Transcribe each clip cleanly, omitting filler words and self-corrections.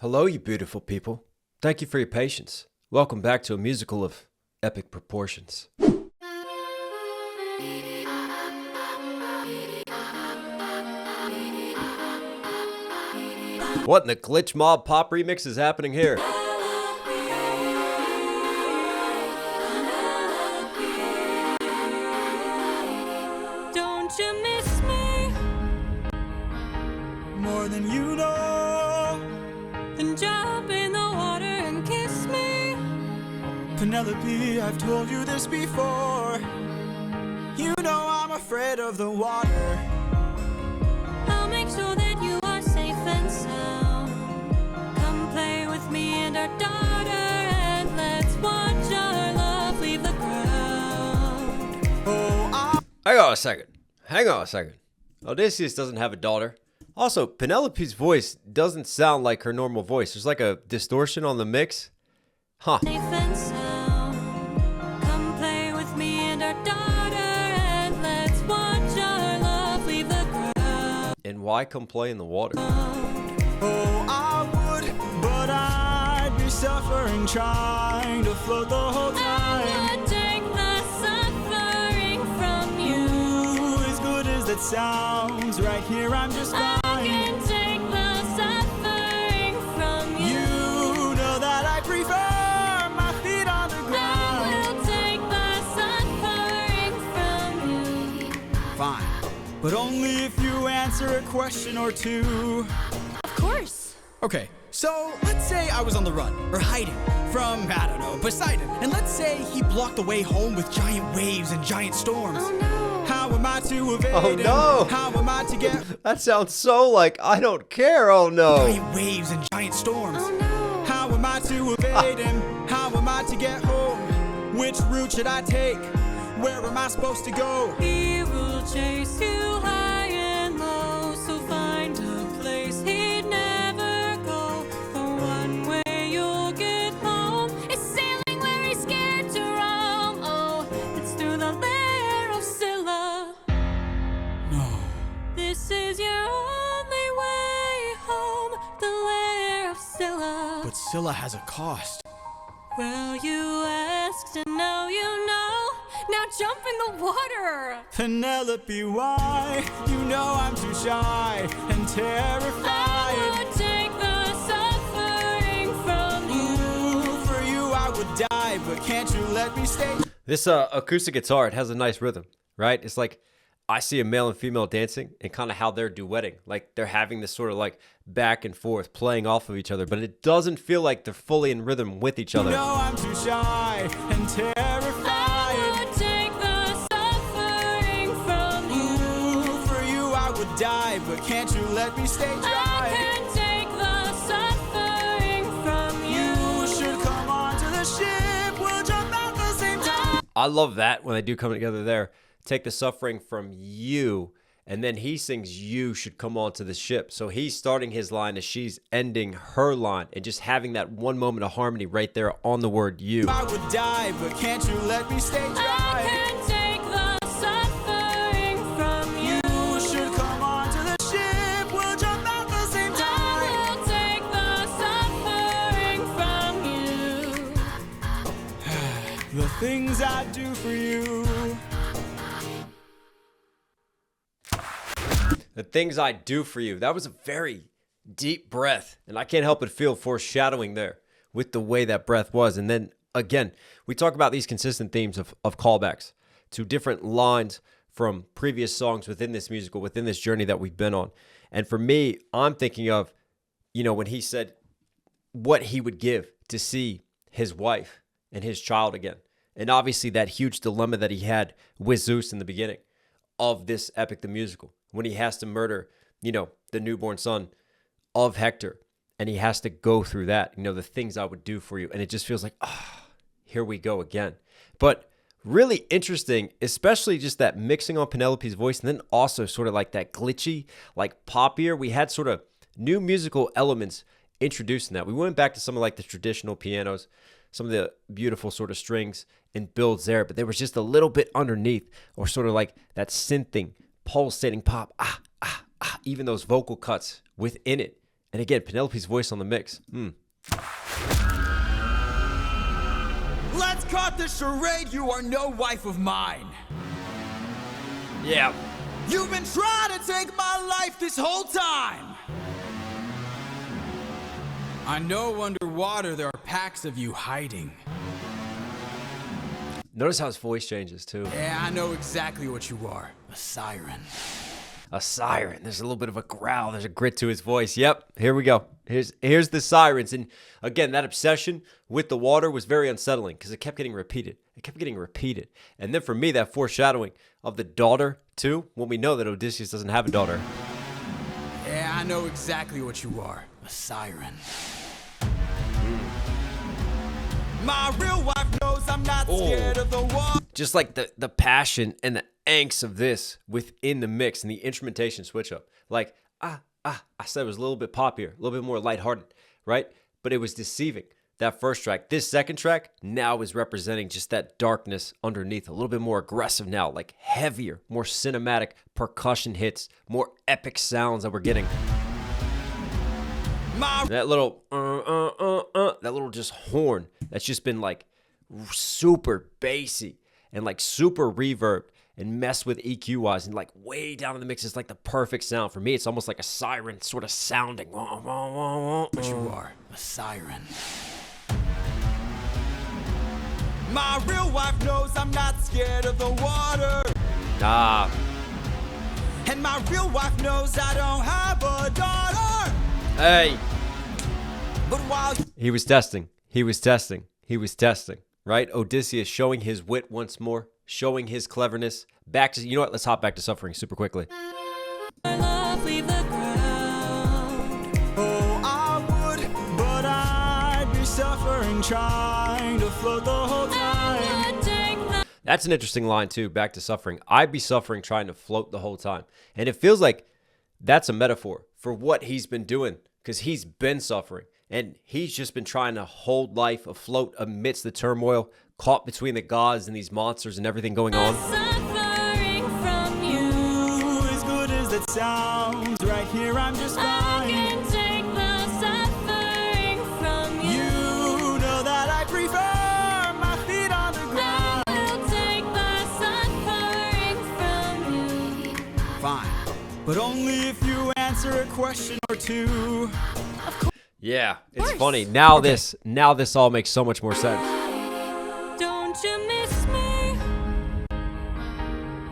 Hello, you beautiful people. Thank you for your patience. Welcome back to a musical of epic proportions. What in the glitch mob pop remix is happening here? Don't you miss me more than you know? Then jump in the water and kiss me. Penelope, I've told you this before. You know I'm afraid of the water. I'll make sure that you are safe and sound. Come play with me and our daughter, and let's watch our love leave the ground. Hang on a second. Odysseus doesn't have a daughter. Also, Penelope's voice doesn't sound like her normal voice. There's like a distortion on the mix. Huh. Safe and sound. Come play with me and our daughter, and let's watch our love leave the ground. And why come play in the water? Oh, I would, but I'd be suffering trying to float the whole time. I would take the suffering from you. As good as that sounds, right here I'm just fine. I can take the suffering from you. You know that I prefer my feet on the ground. I will take the suffering from you. Fine, but only if you answer a question or two. Of course. Okay, so let's say I was on the run, or hiding, from, I don't know, Poseidon. And let's say he blocked the way home with giant waves and giant storms. Oh no. How am I to evade him? No. How am I to get... That sounds so like I don't care, oh no. Giant waves and giant storms. Oh no. How am I to evade him? How am I to get home? Which route should I take? Where am I supposed to go? He will chase you high and low, so find a place he'd never go. The one way you'll get home is sailing where he's scared to roam. Oh, it's through the lair of Scylla. No. This is your only way home, the lair of Scylla. But Scylla has a cost. Well, you asked and now you know. Now jump in the water. Penelope, why? You know I'm too shy and terrified. I would take the suffering from you. For you I would die, but can't you let me stay? This acoustic guitar, it has a nice rhythm, right? It's like I see a male and female dancing and kind of how they're duetting. Like they're having this sort of like back and forth playing off of each other, but it doesn't feel like they're fully in rhythm with each other. You know I'm too shy and terrified. I would take the suffering from you. For you I would die, but can't you let me stay dry? I can take the suffering from you. You should come onto the ship. We'll jump out the same time. I love that when they do come together there. Take the suffering from you, and then he sings you should come onto the ship. So he's starting his line as she's ending her line and just having that one moment of harmony right there on the word you. I would die, but can't you let me stay dry? I can take the suffering from you. You should come onto the ship. We'll jump out the same time. I will take the suffering from you. The things I do for you. The things I do for you. That was a very deep breath, and I can't help but feel foreshadowing there with the way that breath was. And then again, we talk about these consistent themes of callbacks to different lines from previous songs within this musical, within this journey that we've been on. And for me, I'm thinking of, when he said what he would give to see his wife and his child again. And obviously that huge dilemma that he had with Zeus in the beginning of this epic, the musical, when he has to murder, the newborn son of Hector, and he has to go through that, the things I would do for you. And it just feels like, here we go again. But really interesting, especially just that mixing on Penelope's voice, and then also sort of like that glitchy, like poppier. We had sort of new musical elements introduced in that. We went back to some of like the traditional pianos, some of the beautiful sort of strings and builds there, but there was just a little bit underneath, or sort of like that synthing, pulsating pop, even those vocal cuts within it And again, Penelope's voice on the mix. Let's cut the charade. You are no wife of mine. Yeah. You've been trying to take my life this whole time. I know underwater there are packs of you hiding. Notice how his voice changes too. Yeah, I know exactly what you are. A siren. A siren. There's a little bit of a growl. There's a grit to his voice. Yep. Here we go. Here's the sirens. And again, that obsession with the water was very unsettling because it kept getting repeated. It kept getting repeated. And then for me, that foreshadowing of the daughter too, when we know that Odysseus doesn't have a daughter. Yeah, I know exactly what you are. A siren. My real wife knows I'm not scared of the water. Just like the passion and the angst of this within the mix and the instrumentation switch up. Like, I said it was a little bit poppier, a little bit more lighthearted, right? But it was deceiving. That first track. This second track now is representing just that darkness underneath. A little bit more aggressive now, like heavier, more cinematic percussion hits, more epic sounds that we're getting. That little that little just horn that's just been like super bassy and like super reverb and mess with EQ wise and like way down in the mix is like the perfect sound. For me, it's almost like a siren sort of sounding. But you are a siren. My real wife knows I'm not scared of the water. And my real wife knows I don't have a daughter. Hey. But while He was testing, right? Odysseus showing his wit once more, showing his cleverness. Back to, you know what? Let's hop back to suffering super quickly. leave the ground. Oh, I would, but I'd be suffering trying to float the whole time. That's an interesting line too, back to suffering. I'd be suffering trying to float the whole time. And it feels like that's a metaphor for what he's been doing because he's been suffering. And he's just been trying to hold life afloat amidst the turmoil, caught between the gods and these monsters and everything going on. Suffering from you, as good as that sounds, right here I'm just fine. I can take the suffering from you. You know that I prefer my feet on the ground. I'll take the suffering from you. Fine, but only if you answer a question or two. Yeah, it's funny. Now this all makes so much more sense. Don't you miss me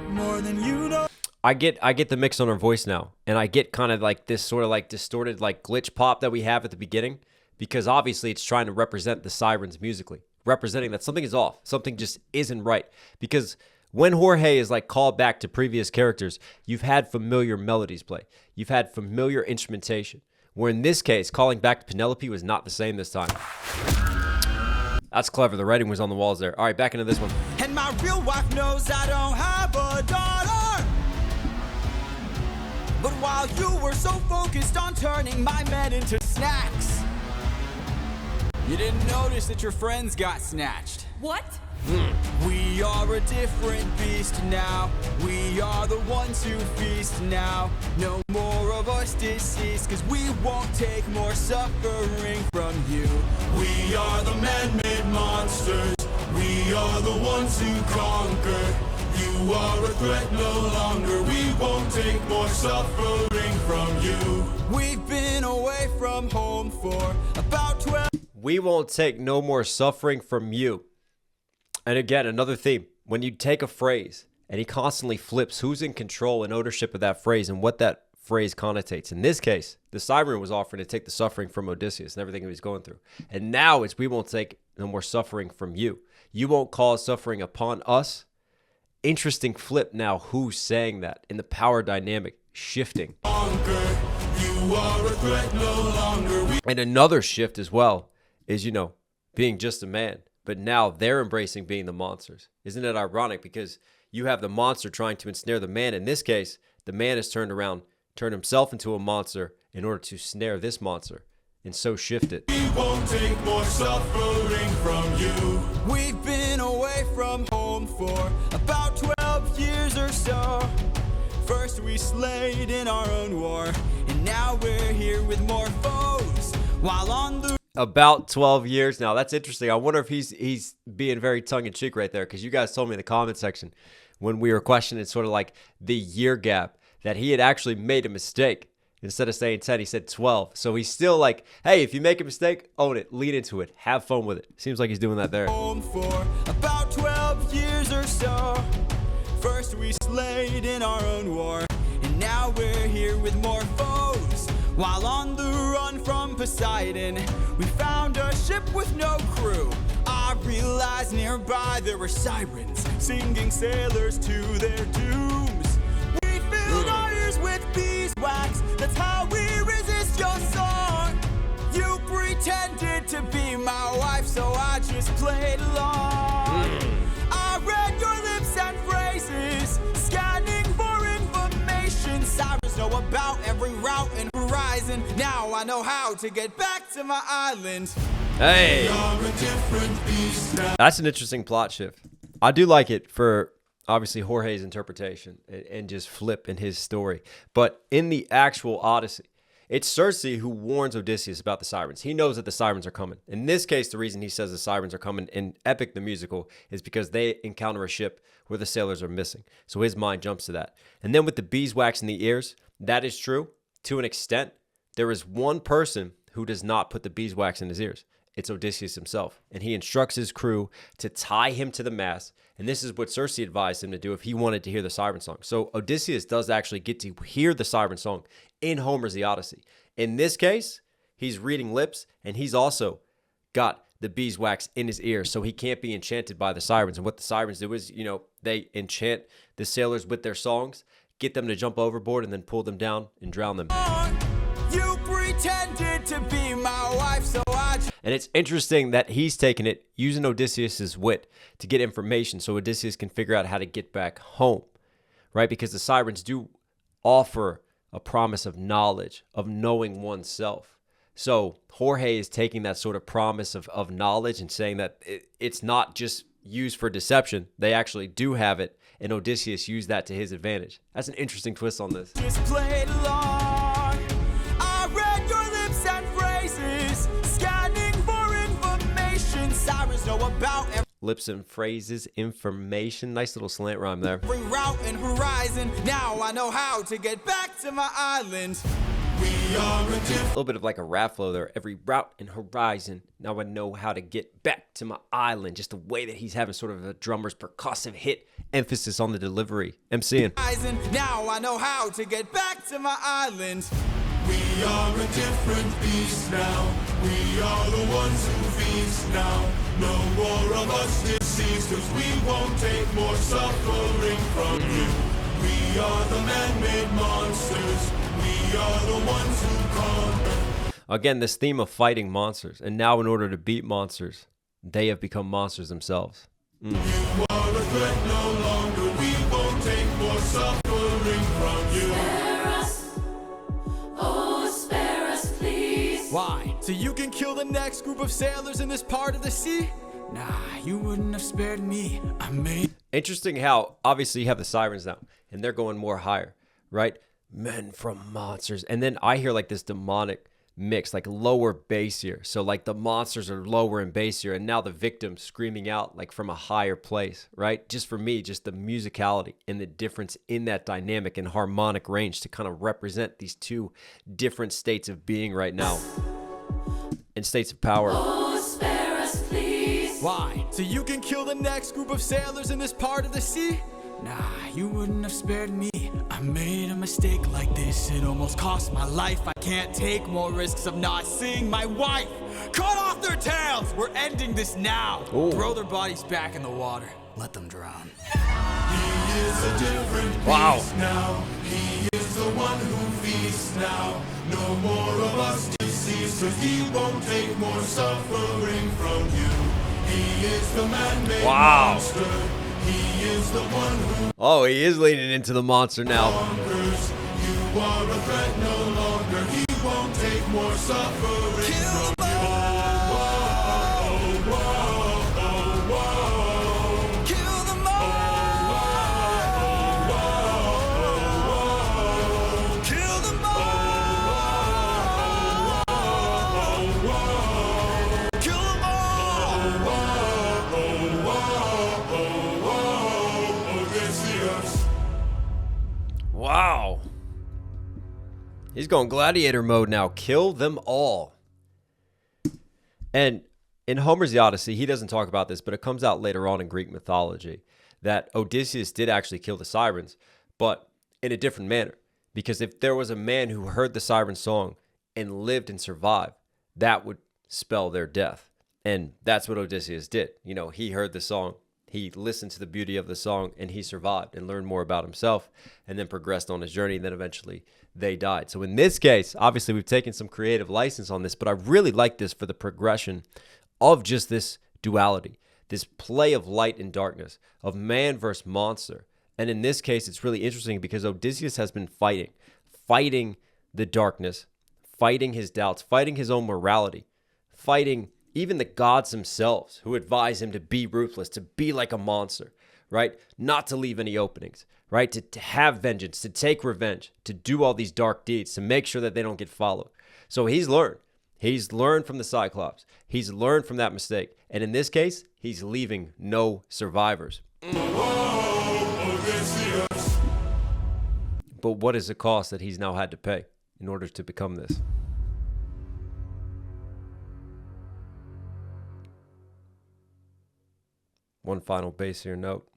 more than you know? I get the mix on her voice now, and I get kind of like this sort of like distorted like glitch pop that we have at the beginning, because obviously it's trying to represent the sirens musically, representing that something is off, something just isn't right. Because when Jorge is like called back to previous characters, you've had familiar melodies play, you've had familiar instrumentation. Where in this case, calling back to Penelope was not the same this time. That's clever. The writing was on the walls there. All right, back into this one. And my real wife knows I don't have a daughter. But while you were so focused on turning my men into snacks, you didn't notice that your friends got snatched. What? We are a different beast now. We are the ones who feast now. No more of us deceased, cause we won't take more suffering from you. We are the man-made monsters. We are the ones who conquer. You are a threat no longer. We won't take more suffering from you. We've been away from home for about 12. We won't take no more suffering from you. And again, another theme. When you take a phrase and he constantly flips who's in control and ownership of that phrase and what that phrase connotates. In this case, the siren was offering to take the suffering from Odysseus and everything he was going through. And now it's we won't take no more suffering from you. You won't cause suffering upon us. Interesting flip now who's saying that in the power dynamic shifting. You are a threat no longer. And another shift as well is, you know, being just a man. But now they're embracing being the monsters. Isn't it ironic? Because you have the monster trying to ensnare the man. In this case, the man has turned around, turned himself into a monster in order to snare this monster. And so shift it. We won't take more suffering from you. We've been away from home for about 12 years or so. First we slayed in our own war, and and now we're here with more foes. While on the About 12 years now. That's interesting. I wonder if he's being very tongue-in-cheek right there, because you guys told me in the comment section when we were questioning sort of like the year gap that he had actually made a mistake. Instead of saying 10, he said 12. So he's still like, hey, if you make a mistake, own it, lean into it, have fun with it. Seems like he's doing that there. home for about 12 years or so. First we slayed in our own war, and now we're here with more foes. While on the run from Poseidon, we found a ship with no crew. I realized nearby there were sirens, singing sailors to their dooms. We filled our ears with beeswax, that's how we resist your song. You pretended to be my wife, so I just played along. I read your lips and phrases, scanning for information. Sirens know about every route and horizon. Now I know how to get back to my island. Hey, that's an interesting plot shift. I do like it for obviously Jorge's interpretation and just flip in his story. But in the actual Odyssey, it's Circe who warns Odysseus about the sirens. He knows that the sirens are coming. In this case, the reason he says the sirens are coming in Epic the Musical is because they encounter a ship where the sailors are missing. So his mind jumps to that. And then with the beeswax in the ears, that is true to an extent. There is one person who does not put the beeswax in his ears. It's Odysseus himself. And he instructs his crew to tie him to the mast. And this is what Circe advised him to do if he wanted to hear the siren song. So Odysseus does actually get to hear the siren song in Homer's The Odyssey. In this case, he's reading lips, and he's also got the beeswax in his ear, so he can't be enchanted by the sirens. And what the sirens do is, they enchant the sailors with their songs, get them to jump overboard, and then pull them down and drown them. You pretended to be my wife, so And it's interesting that he's taking it, using Odysseus's wit to get information so Odysseus can figure out how to get back home, right? Because the sirens do offer a promise of knowledge, of knowing oneself. So Jorge is taking that sort of promise of knowledge and saying that it's not just used for deception. They actually do have it, and Odysseus used that to his advantage. That's an interesting twist on this. just played along. I read your lips and phrases, scanning for information. Sirens know about Lips and phrases, information. Nice little slant rhyme there. every route and horizon. Now I know how to get back to my island. We are a A little bit of like a rap flow there. Every route and horizon. Now I know how to get back to my island. Just the way that he's having sort of a drummer's percussive hit emphasis on the delivery. MCing. Now I know how to get back to my island. We are a different beast now. We are the ones who feast now. No more of us deceased, 'cause we won't take more suffering from you. We are the man-made monsters. We are the ones who conquer. Again, this theme of fighting monsters. And now in order to beat monsters, they have become monsters themselves. You are a threat no longer. We won't take more suffering from you. Spare us, oh spare us please. Why? So you can kill the next group of sailors in this part of the sea? Nah, you wouldn't have spared me. I made. Interesting how obviously you have the sirens now, and they're going more higher, right? Men from monsters. And then I hear like this demonic mix, like lower bass here. So like the monsters are lower in bass here, and now the victim's screaming out like from a higher place, right? Just for me, just the musicality and the difference in that dynamic and harmonic range to kind of represent these two different states of being right now and states of power. Oh spare us please. Why? So you can kill the next group of sailors in this part of the sea? Nah, you wouldn't have spared me. I made a mistake like this. It almost cost my life. I can't take more risks of not seeing my wife. Cut off their tails. We're ending this now. Ooh. Throw their bodies back in the water. Let them drown. He is a different beast now. He is the one who feasts now. No more of us deceased, 'cause he won't take more suffering from you. He is the man-made monster. He is the one who Oh, he is leaning into the monster now. conquers. You are a threat no longer. He won't take more suffering from you. Kill them all. Kill them all. He's going gladiator mode now. Kill them all. And in Homer's The Odyssey, he doesn't talk about this, but it comes out later on in Greek mythology that Odysseus did actually kill the sirens, but in a different manner. Because if there was a man who heard the siren song and lived and survived, that would spell their death. And that's what Odysseus did. You know, he heard the song, he listened to the beauty of the song, and he survived and learned more about himself and then progressed on his journey. And then eventually they died. So in this case, obviously we've taken some creative license on this, but I really like this for the progression of just this duality, this play of light and darkness, of man versus monster. And in this case, it's really interesting because Odysseus has been fighting the darkness, fighting his doubts, fighting his own morality, fighting even the gods themselves who advise him to be ruthless, to be like a monster, right? Not to leave any openings, right? To have vengeance, to take revenge, to do all these dark deeds, to make sure that they don't get followed. So he's learned. He's learned from the Cyclops. He's learned from that mistake. And in this case, he's leaving no survivors. But what is the cost that he's now had to pay in order to become this? One final base here note.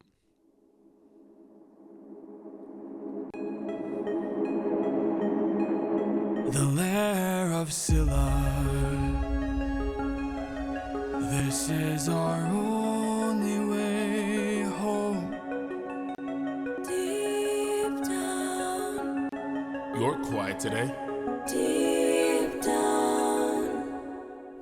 The lair of Scylla. This is our only way home. Deep down. You're quiet today. Deep down,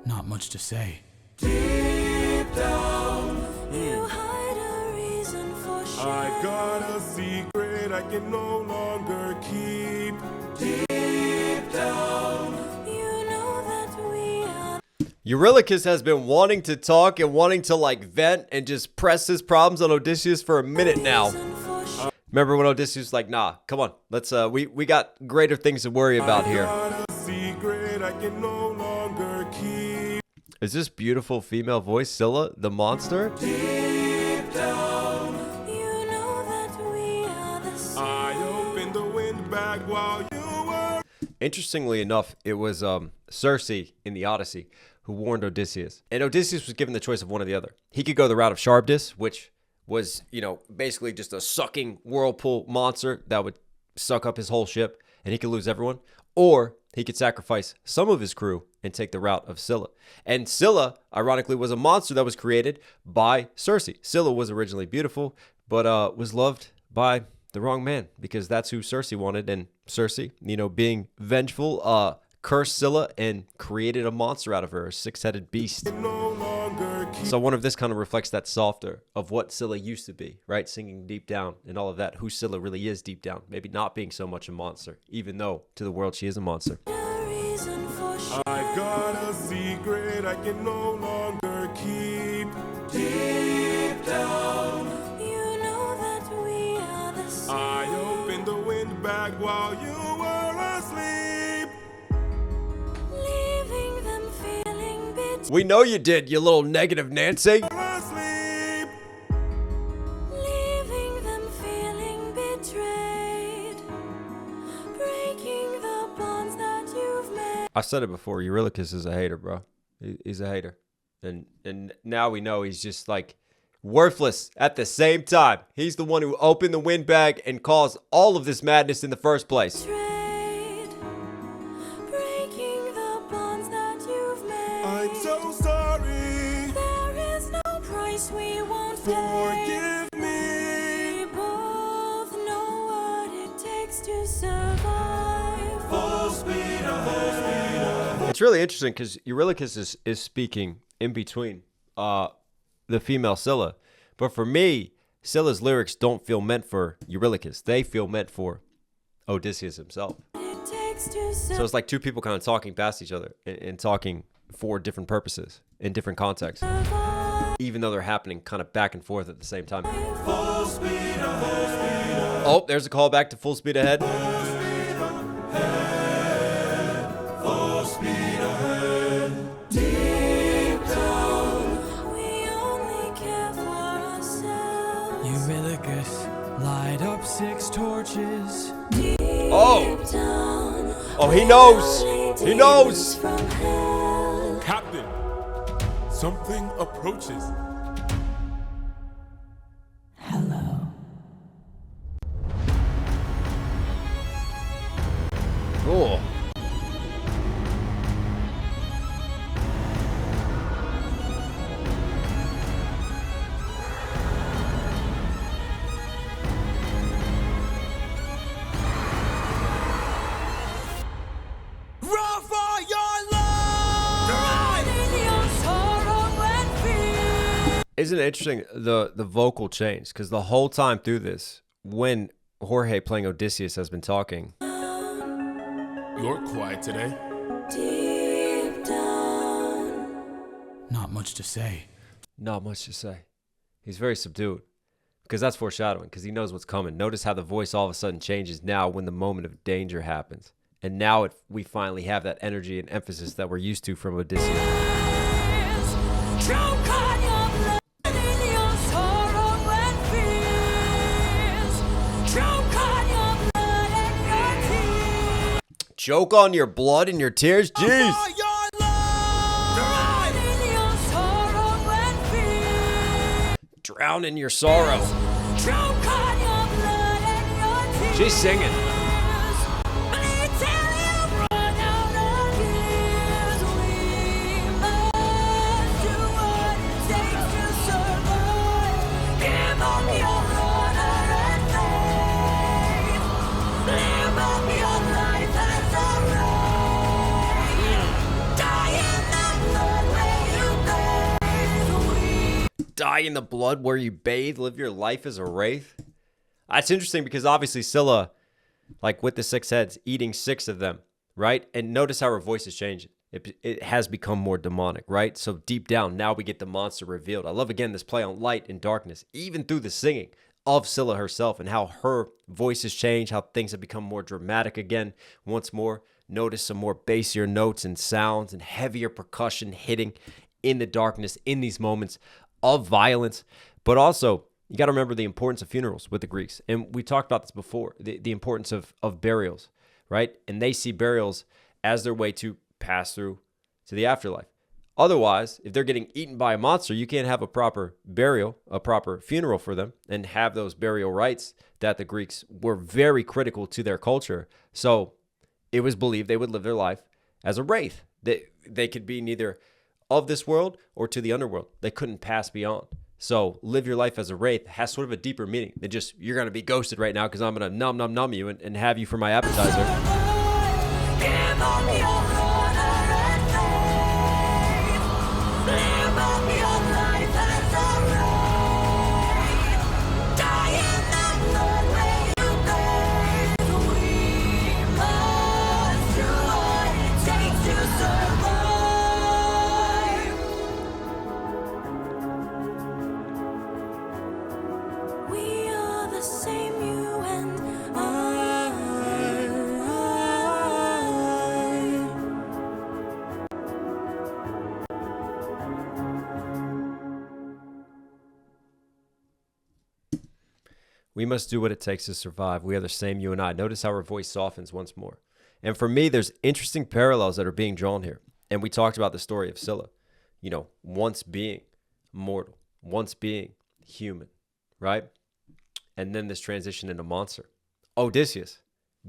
Not much to say. Deep down, you hide a reason for shame. I've got a secret I can no longer keep. Deep down, You know that we are. Eurylochus has been wanting to talk and wanting to like vent and just press his problems on Odysseus for a minute now. Reason for shame. Remember when Odysseus was like, nah, come on, let's we got greater things to worry about here. got a secret I can no longer keep. Is this beautiful female voice Scylla, the monster? Deep down, You know that we are the same. I opened the wind bag while you were. Interestingly enough, it was Circe in the Odyssey who warned Odysseus. And Odysseus was given the choice of one or the other. He could go the route of Charybdis, which was, you know, basically just a sucking whirlpool monster that would suck up his whole ship and he could lose everyone. Or he could sacrifice some of his crew and take the route of Scylla. And Scylla, ironically, was a monster that was created by Circe. Scylla was originally beautiful, but was loved by the wrong man because that's who Circe wanted. And Circe, you know, being vengeful, cursed Scylla and created a monster out of her, a six-headed beast. No longer keep. So I wonder if this kind of reflects that softer of what Scylla used to be, right? Singing deep down and all of that, who Scylla really is deep down. Maybe not being so much a monster, even though to the world she is a monster. A reason for shame. I've got a secret I can no longer keep. Deep down, You know that we are the same. I opened the wind bag while you were asleep. Leaving them feeling betrayed. We know you did, you little negative Nancy. Asleep. Leaving them feeling betrayed. Breaking the bonds that you've made. I've said it before, Eurylochus is a hater, bro. He's a hater. And now we know he's just like worthless at the same time. He's the one who opened the windbag and caused all of this madness in the first place. Breaking the bonds that you've made. I'm so sorry. There is no price we won't pay. Forgive me. We both know what it takes to survive. Full speed ahead. It's really interesting because Eurylochus is speaking in between the female Scylla. But for me, Scylla's lyrics don't feel meant for Eurylochus. They feel meant for Odysseus himself. It takes to So it's like two people kind of talking past each other and talking for different purposes in different contexts, survive. even though they're happening kind of back and forth at the same time. Full speed ahead. Oh, there's a call back to Full Speed Ahead. Full speed ahead. Deep down, we only care for ourselves. Eurylochus, light up 6 torches. Oh, Deep down, Oh, he knows. He knows. Captain, something approaches. Oh. Roar for your love! Isn't it interesting the vocal change? Because the whole time through this, when Jorge playing Odysseus has been talking, You're quiet today. Deep down. Not much to say. not much to say. He's very subdued because that's foreshadowing because he knows what's coming. Notice how the voice all of a sudden changes now when the moment of danger happens. And now we finally have that energy and emphasis that we're used to from Odysseus. Choke on your blood in your sorrow and fears. Choke on your blood and your tears. Choke on your blood and your tears? Jeez. For your love! Drown in your sorrow and fears. Drown in your sorrow. Choke on your blood and your tears. She's singing. Bleed till you run out of years. We must do what it takes to survive. Give up your honor and faith. Live up your life as a right. Die in the blood where you bathe. Die in the blood where you bathe. Live your life as a wraith. That's interesting because obviously Scylla, like with the 6 heads, eating 6 of them, right? And notice how her voice is changing. It has become more demonic, right? So deep down, now we get the monster revealed. I love, again, this play on light and darkness, even through the singing of Scylla herself and how her voice has changed, how things have become more dramatic again. Once more, notice some more bassier notes and sounds and heavier percussion hitting in the darkness in these moments of violence. But also, you got to remember the importance of funerals with the Greeks. And we talked about this before, the importance of burials, right? And they see burials as their way to pass through to the afterlife. Otherwise, if they're getting eaten by a monster, you can't have a proper burial, a proper funeral for them, and have those burial rites that the Greeks were very critical to their culture. So it was believed they would live their life as a wraith. They could be neither of this world or to the underworld. They couldn't pass beyond. So live your life as a wraith has sort of a deeper meaning than just, you're going to be ghosted right now because I'm going to numb you and have you for my appetizer. Give up your honor and faith. Live up your life as a right. Die in the blood where you bathe. We must do what it takes to survive. We are the same, you and I. We must do what it takes to survive. We are the same, you and I. Notice how her voice softens once more. And for me, there's interesting parallels that are being drawn here. And we talked about the story of Scylla, once being mortal, once being human, right? And then this transition into monster. Odysseus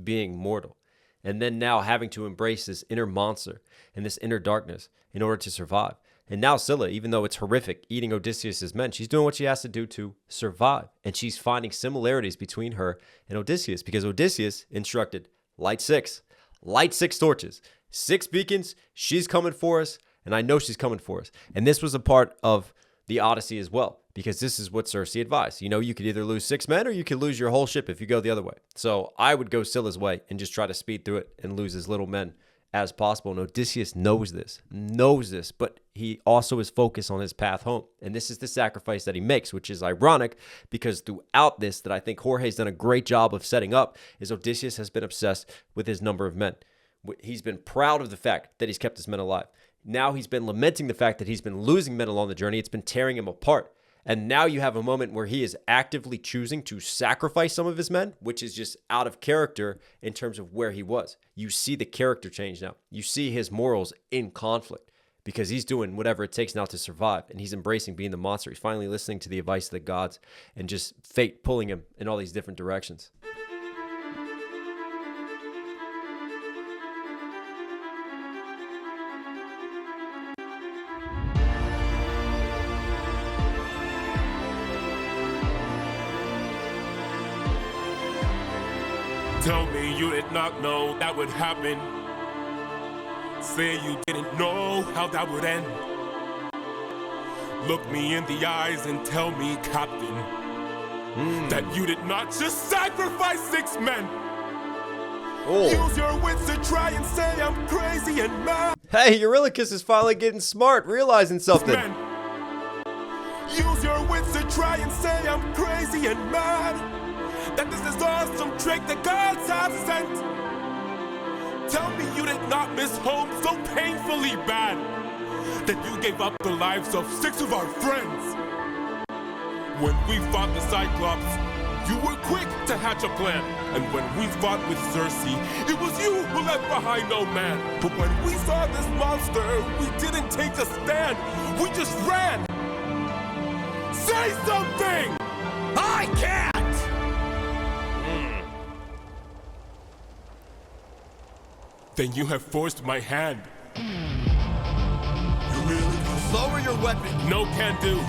being mortal. And then now having to embrace this inner monster and this inner darkness in order to survive. And now Scylla, even though it's horrific eating Odysseus' men, she's doing what she has to do to survive. And she's finding similarities between her and Odysseus because Odysseus instructed, light 6 torches, 6 beacons, she's coming for us, and I know she's coming for us. And this was a part of the Odyssey as well, because this is what Circe advised. You could either lose 6 men or you could lose your whole ship if you go the other way. So I would go Scylla's way and just try to speed through it and lose as little men as possible. And Odysseus knows this, but he also is focused on his path home. And this is the sacrifice that he makes, which is ironic because throughout this, that I think Jorge's done a great job of setting up, is Odysseus has been obsessed with his number of men. He's been proud of the fact that he's kept his men alive. Now he's been lamenting the fact that he's been losing men along the journey. It's been tearing him apart. And now you have a moment where he is actively choosing to sacrifice some of his men, which is just out of character in terms of where he was. You see the character change now. You see his morals in conflict because he's doing whatever it takes now to survive. And he's embracing being the monster. He's finally listening to the advice of the gods and just fate pulling him in all these different directions. Tell me you did not know that would happen. Say you didn't know how that would end. Look me in the eyes and tell me, Captain, that you did not just sacrifice 6 men. Use your wits to try and say I'm crazy and mad. Hey, Eurylochus is finally getting smart, realizing something. Men. Use your wits to try and say I'm crazy and mad. That this is all some trick the gods have sent. Tell me you did not miss home so painfully bad that you gave up the lives of 6 of our friends. When we fought the Cyclops, you were quick to hatch a plan. And when we fought with Zeus, it was you who left behind no man. But when we saw this monster, we didn't take a stand. We just ran. Say something! I can't! Then you have forced my hand. You really lower your weapon. No can do.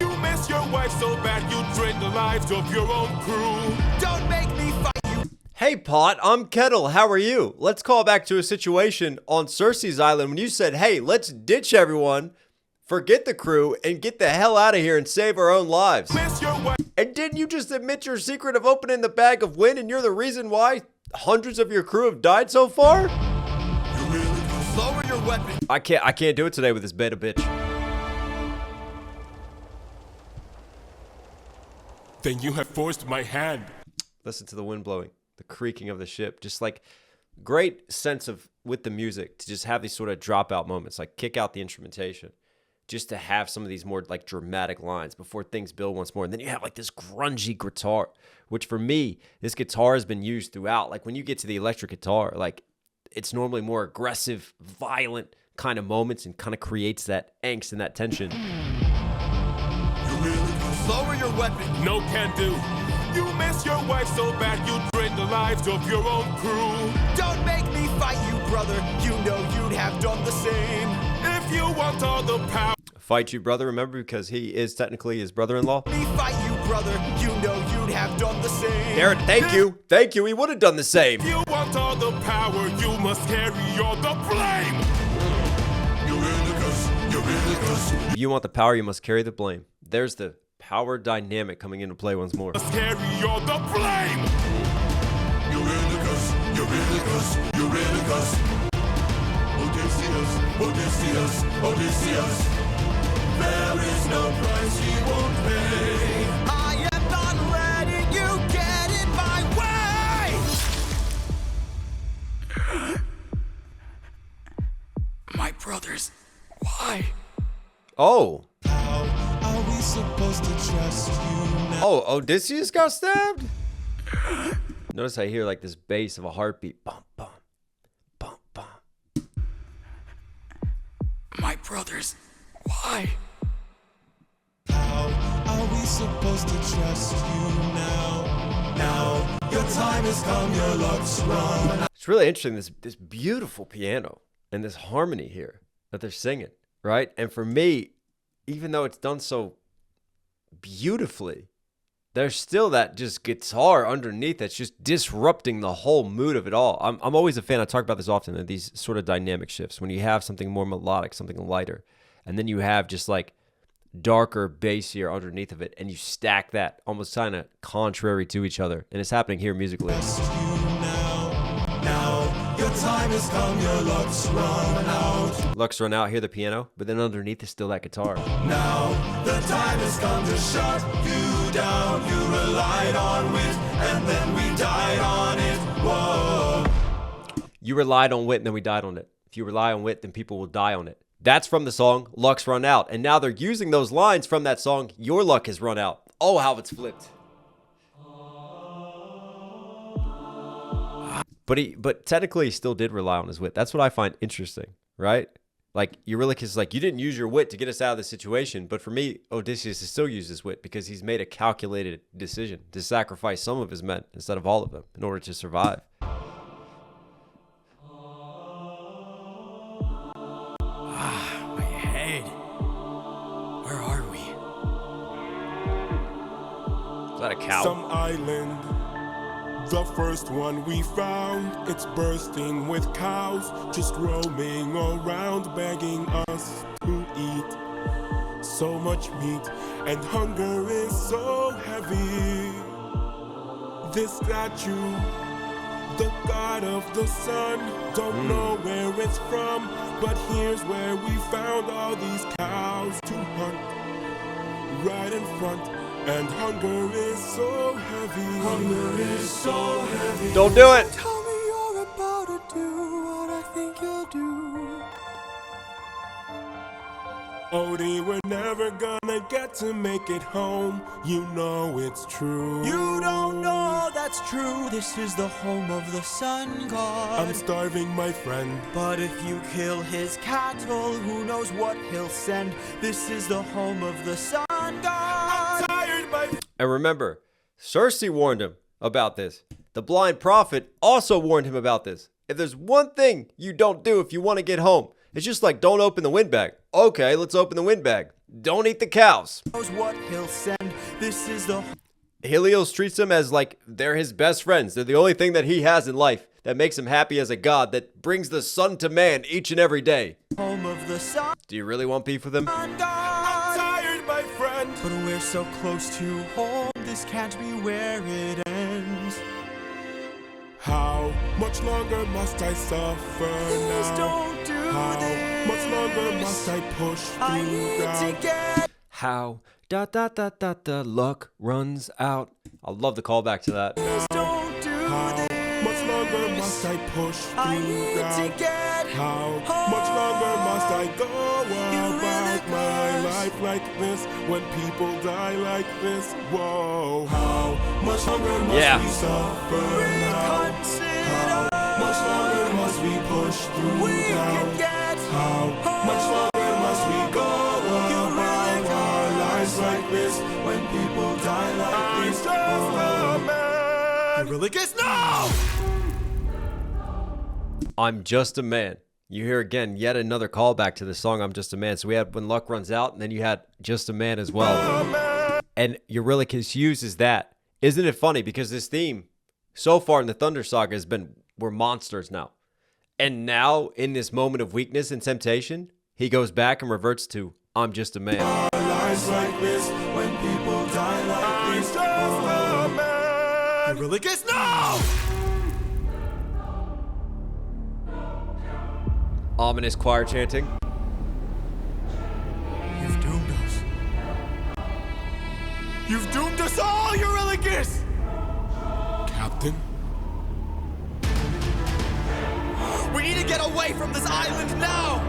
You miss your wife so bad you drain the lives of your own crew. Don't make me fight you. Hey Pot, I'm Kettle, how are you? Let's call back to a situation on Cersei's Island when you said, hey, let's ditch everyone, forget the crew, and get the hell out of here and save our own lives. Miss your wife. And didn't you just admit your secret of opening the bag of wind and you're the reason why hundreds of your crew have died so far? You really lower your weapon. I can't do it today with this beta bitch. Then you have forced my hand. Listen to the wind blowing, the creaking of the ship, just like great sense of with the music to just have these sort of dropout moments, like kick out the instrumentation, just to have some of these more like dramatic lines before things build once more. And then you have like this grungy guitar, which for me, this guitar has been used throughout. Like when you get to the electric guitar, like it's normally more aggressive, violent kind of moments and kind of creates that angst and that tension. You really lower your weapon. No can do. You miss your wife so bad you drain the lives of your own crew. Don't make me fight you, brother. You know you'd have done the same. If you want all the power. Fight you, brother, remember, because he is technically his brother-in-law. Me fight you, brother. You know you'd have done the same. Garrett, thank you. Thank you. He would have done the same. If you want all the power, you must carry all the blame. If you want the power, you must carry the blame. There's the power dynamic coming into play once more. Must carry all the blame. Eurylochus. Odysseus. There is no price he won't pay. I am not letting you get in my way. My brothers, why? Oh. How are we supposed to trust you now? Oh, Odysseus got stabbed? Notice I hear like this bass of a heartbeat. Bum, bum, bum, bum. My brothers, why? How are we supposed to trust you now? Now your time has come, your luck's run. It's really interesting, this beautiful piano and this harmony here that they're singing, right? And for me, even though it's done so beautifully, there's still that just guitar underneath that's just disrupting the whole mood of it all. I'm always a fan, I talk about this often, of these sort of dynamic shifts. When you have something more melodic, something lighter, and then you have just like darker, bassier underneath of it, and you stack that almost kind of contrary to each other. And it's happening here musically. Now your time has come, your luck's run out. Luck's run out, hear the piano, but then underneath is still that guitar. Now the time has come to shut you down. You relied on wit, and then we died on it. Whoa. You relied on wit, and then we died on it. If you rely on wit, then people will die on it. That's from the song Luck's Run Out. And now they're using those lines from that song, Your Luck Has Run Out. Oh, how it's flipped. But technically he still did rely on his wit. That's what I find interesting, right? Like, Eurylochus is like, you didn't use your wit to get us out of the situation. But for me, Odysseus has still used his wit because he's made a calculated decision to sacrifice some of his men instead of all of them in order to survive. My head. Where are we? Is that a cow? Some island, the first one we found. It's bursting with cows, just roaming around, begging us to eat. So much meat, and hunger is so heavy. This statue, the god of the sun, don't know where it's from, but here's where we found all these cows to hunt. Right in front. And hunger is so heavy. Hunger is so heavy. Don't do it. Tell me you're about to do what I think you'll do. Odie, we're never gonna get to make it home. You know it's true. You don't know that's true. This is the home of the sun god. I'm starving, my friend. But if you kill his cattle, who knows what he'll send. This is the home of the sun god. Tired, my And remember, Circe warned him about this. The blind prophet also warned him about this. If there's one thing you don't do if you want to get home, it's just like, don't open the windbag. Okay, let's open the windbag. Don't eat the cows. Knows what he'll send. This is the Helios treats them as like they're his best friends. They're the only thing that he has in life that makes him happy as a god, that brings the sun to man each and every day. home of the sun Do you really want beef with him? god. tired, my friend. But we're so close to home, this can't be where it ends. How much longer must I suffer Please now? don't do How this. much longer must I push through I need doubt? to get How luck runs out. I love the callback to that. Please don't do How this. much longer must I push I through need doubt? to get How much longer must I go about my Eurylochus. life like this when people die like this? Whoa, how much longer must Yeah. we suffer now? reconsider. How much longer must we push through We can doubt? get How much longer must we go about our lives like this when people die like this? Eurylochus, no! I'm just a man. You hear again yet another callback to the song I'm Just a Man. So we had When Luck Runs Out, and then you had Just a Man as well. And Eurylochus uses that. Isn't it funny? Because this theme so far in the Thunder Saga has been, we're monsters now. And now, in this moment of weakness and temptation, he goes back and reverts to, I'm just a man. Lives like this when people die like this. Eurylochus, no! Ominous choir chanting. You've doomed us. You've doomed us all, Eurylochus! Captain? We need to get away from this island now!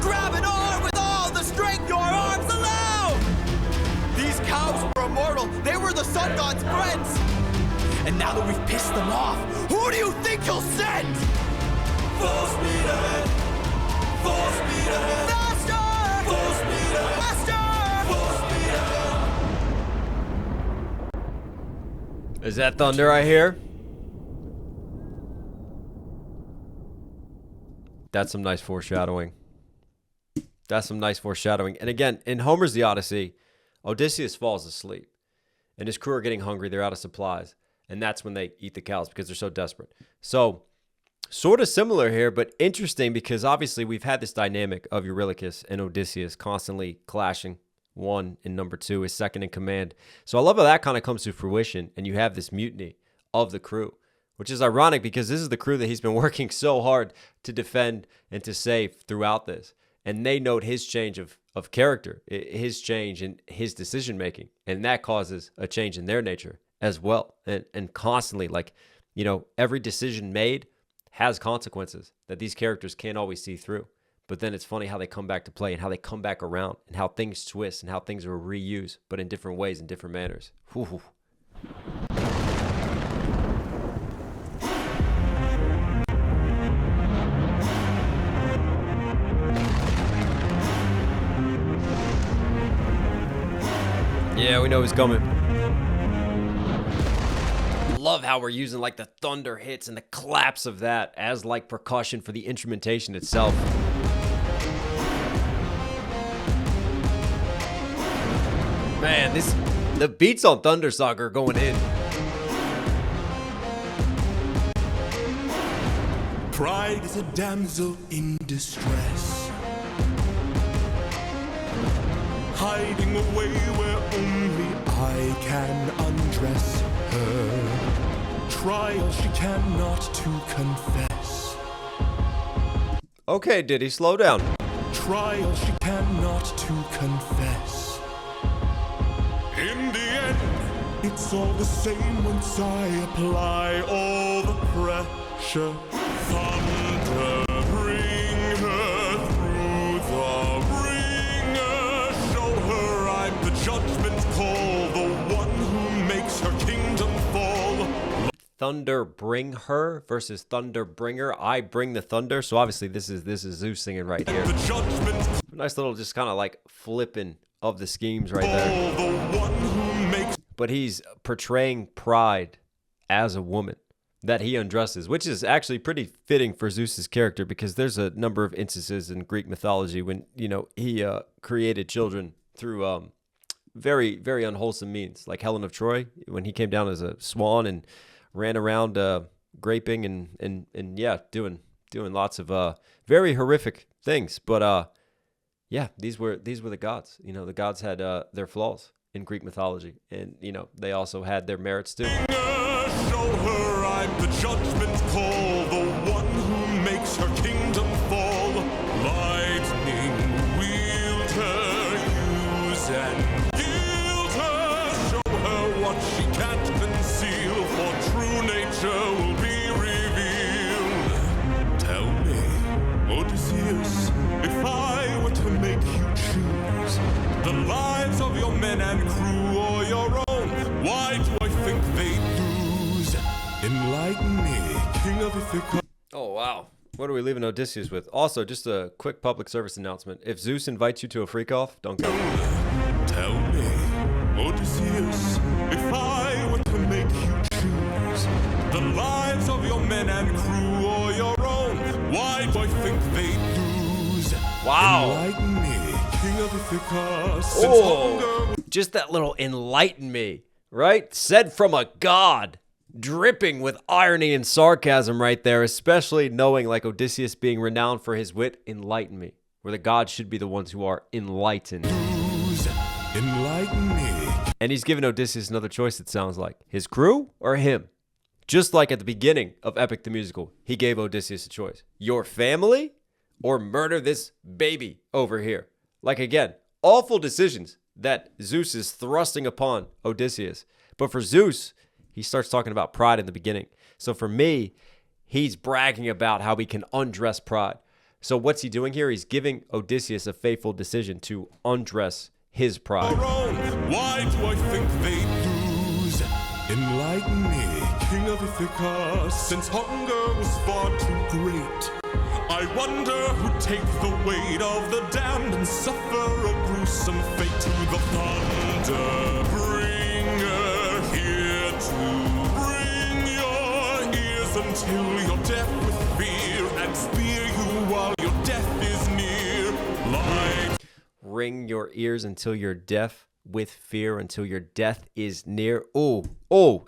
Grab an arm with all the strength your arms allow! These cows were immortal. They were the sun god's friends. And now that we've pissed them off, who do you think you'll send? Full speed ahead! Full speed ahead! Faster! Full speed ahead! Faster! Full speed ahead! Is that thunder I hear? That's some nice foreshadowing. That's some nice foreshadowing. And again, in Homer's The Odyssey, Odysseus falls asleep. And his crew are getting hungry. They're out of supplies. And that's when they eat the cows because they're so desperate. So, sort of similar here, but interesting because obviously we've had this dynamic of Eurylochus and Odysseus constantly clashing. One and number two is second in command. So I love how that kind of comes to fruition and you have this mutiny of the crew, which is ironic because this is the crew that he's been working so hard to defend and to save throughout this. And they note his change of character, his change in his decision making. And that causes a change in their nature as well. And constantly, like, you know, every decision made has consequences that these characters can't always see through. But then it's funny how they come back to play and how they come back around and how things twist and how things are reused, but in different ways, in different manners. Whew. Yeah, we know he's coming. Love how we're using like the thunder hits and the claps of that as like percussion for the instrumentation itself. Man, the beats on Thunder Saga are going in. Pride is a damsel in distress, hiding away where only I can undress her. Trial she cannot to confess. Okay, Diddy, slow down. Trial she cannot to confess. In the end, it's all the same once I apply all the pressure. Thunder, bring her through the ringer. Show her I'm the judgment call, the one who makes her kingdom fall. Thunder bring her versus thunder bringer. I bring the thunder. So obviously this is Zeus singing right here. The judgment Nice little just kind of like flipping of the schemes right there. call, the one who makes. But he's portraying pride as a woman that he undresses, which is actually pretty fitting for Zeus's character because there's a number of instances in Greek mythology when, you know, he created children through very, very unwholesome means, like Helen of Troy, when he came down as a swan and ran around graping and yeah, doing lots of very horrific things. But yeah, these were the gods. You know, the gods had their flaws in Greek mythology, and you know they also had their merits too. Show her I'm the judgment call, the one who makes her kingdom fall. Lightning, wield her, use and gild her. Show her what she can't conceal, for true nature will be revealed. Tell me, Odysseus, if I were to make you choose the lives of your men and crew or your own, why do I think they'd lose? Enlighten me, King of Ithaca. Oh wow, what are we leaving Odysseus with? Also, just a quick public service announcement: if Zeus invites you to a freak off, don't go. Tell me, Odysseus, if I were to make you choose the lives of your men and crew or your own, why do I think they'd lose? Wow. Enlighten me, King of Ithaca, since hunger Oh, just that little enlighten me, right? Said from a god, dripping with irony and sarcasm right there, especially knowing like Odysseus being renowned for his wit. Enlighten me, where the gods should be the ones who are enlightened. lose. Enlighten me. And he's given Odysseus another choice, it sounds like. His crew or him? Just like at the beginning of Epic the Musical, he gave Odysseus a choice. Your family or murder this baby over here? Like again, awful decisions that Zeus is thrusting upon Odysseus. But for Zeus, he starts talking about pride in the beginning. So for me, he's bragging about how he can undress pride. So what's he doing here? He's giving Odysseus a fateful decision to undress his pride. Why do I think they'd lose? Enlighten me, King of Ithaca, since hunger was far too great. I wonder who'd take the weight of the damned and suffer a gruesome fate. To the thunder bringer, here to bring your ears until you're deaf with fear, and spear you while your death is near. Like Ring your ears until you're deaf with fear until your death is near. Oh,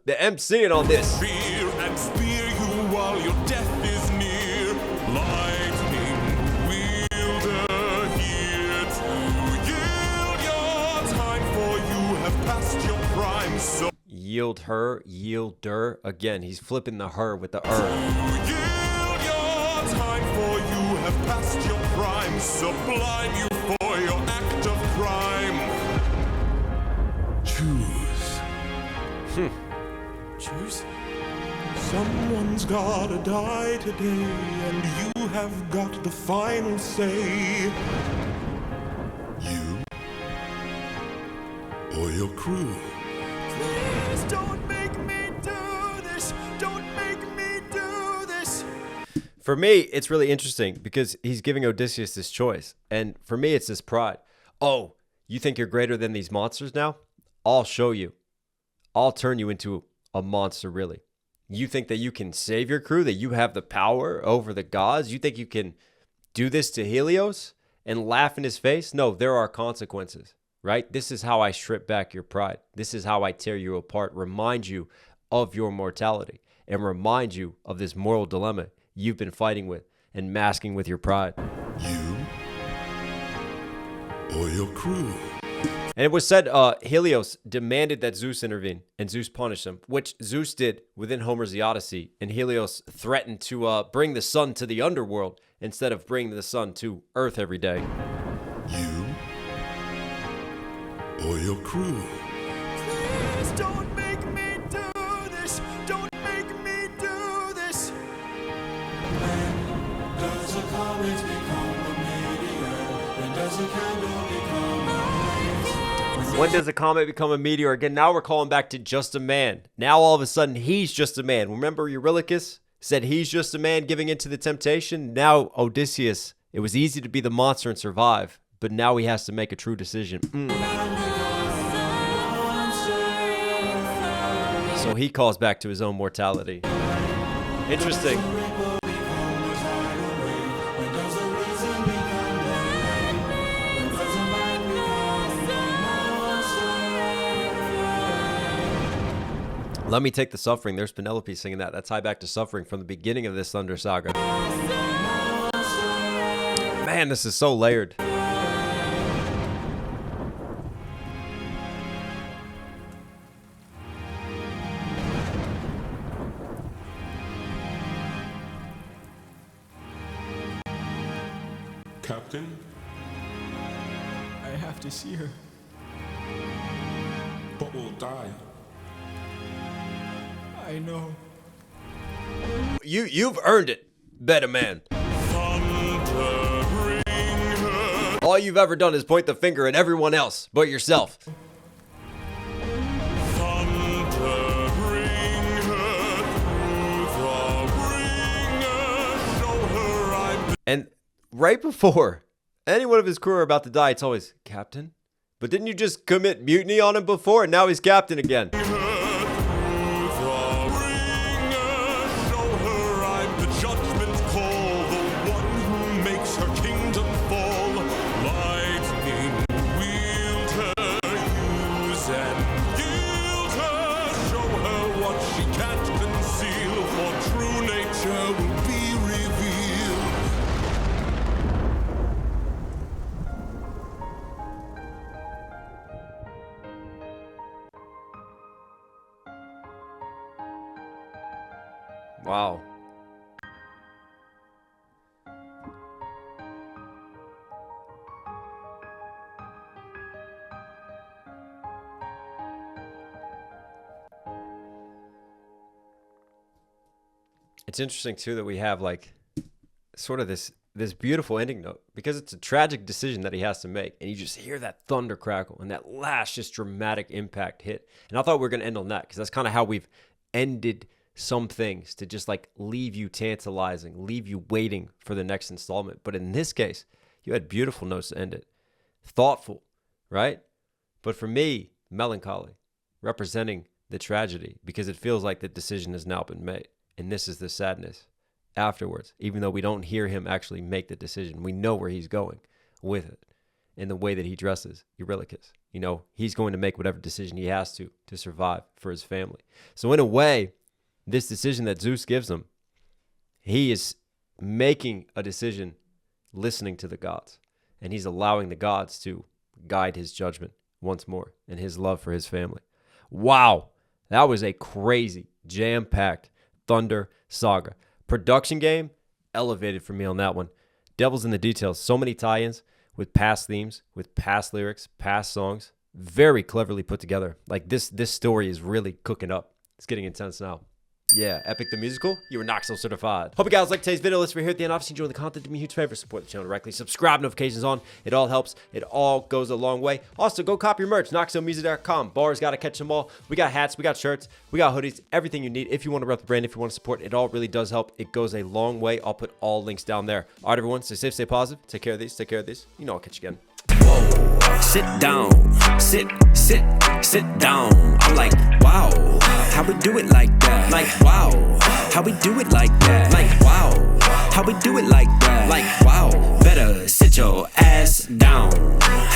the MCing on this. fear and spear you while your death is near. Lightning wielder, here to yield your time, for you have passed your prime. So Yield her, yielder. Again, he's flipping the her with the yield your time, for you have passed your prime. Sublime you for your act of crime. Choose. Choose. Someone's gotta die today, and you have got the final say. You or your crew. Please don't make me do this. Don't make me do this. For me, it's really interesting because he's giving Odysseus this choice. And for me, it's this pride. Oh, you think you're greater than these monsters now? I'll show you. I'll turn you into a monster, really. You think that you can save your crew, that you have the power over the gods? You think you can do this to Helios and laugh in his face? No, there are consequences, right? This is how I strip back your pride. This is how I tear you apart, remind you of your mortality, and remind you of this moral dilemma you've been fighting with and masking with your pride. You or your crew. And it was said Helios demanded that Zeus intervene, and Zeus punished him, which Zeus did within Homer's The Odyssey. And Helios threatened to bring the sun to the underworld instead of bringing the sun to Earth every day. You or your crew. Please don't make me do this. Don't make me do this. When does a comet become a meteor? When does a candle become a When does a comet become a meteor? Again, now we're calling back to just a man. Now all of a sudden, he's just a man. Remember Eurylochus said he's just a man giving into the temptation? Now Odysseus, it was easy to be the monster and survive, but now he has to make a true decision. So he calls back to his own mortality. Interesting. Let me take the suffering. There's Penelope singing that. That's high back to suffering from the beginning of this Thunder Saga. Man, this is so layered. Captain, I have to see her. but we'll die. I know. You've earned it, better man. Thunder, bring her. All you've ever done is point the finger at everyone else but yourself. Thunder, bring her through the ringer. Show her I'm the And right before any one of his crew are about to die, it's always, Captain? But didn't you just commit mutiny on him before? And now he's captain again. judgment call, the one who makes her kingdom fall. Lightning wield her, use and yield her. Show her what she can't conceal, for true nature will be revealed. Wow. It's interesting too that we have like sort of this beautiful ending note, because it's a tragic decision that he has to make, and you just hear that thunder crackle and that last just dramatic impact hit. And I thought we were going to end on that, because that's kind of how we've ended some things, to just like leave you tantalizing, leave you waiting for the next installment. But in this case, you had beautiful notes to end it. Thoughtful, right? But for me, melancholy, representing the tragedy, because it feels like the decision has now been made. And this is the sadness afterwards, even though we don't hear him actually make the decision. We know where he's going with it, in the way that he dresses Eurylochus. You know, he's going to make whatever decision he has to survive for his family. So in a way, this decision that Zeus gives him, he is making a decision listening to the gods. And he's allowing the gods to guide his judgment once more and his love for his family. Wow, that was a crazy, jam-packed Thunder Saga. Production game, elevated for me on that one. Devil's in the details. So many tie-ins with past themes, with past lyrics, past songs. Very cleverly put together. Like this story is really cooking up. It's getting intense now. Yeah, Epic the Musical, you were Knox Hill certified. Hope you guys liked today's video. Let's be here at the end. Obviously, enjoying the content. Do me a huge favor. Support the channel directly. Subscribe, notifications on. It all helps. It all goes a long way. Also, go copy your merch. knoxhillmusic.com. Bars, got to catch them all. We got hats. We got shirts. We got hoodies. Everything you need. If you want to rep the brand, if you want to support, it all really does help. It goes a long way. I'll put all links down there. All right, everyone. Stay safe, stay positive. Take care of these. Take care of these. You know I'll catch you again. Whoa, sit down, sit down. I'm like, wow, how we do it like that? Like, wow, how we do it like that? Like, wow, how we do it like that? Like, wow, better sit your ass down.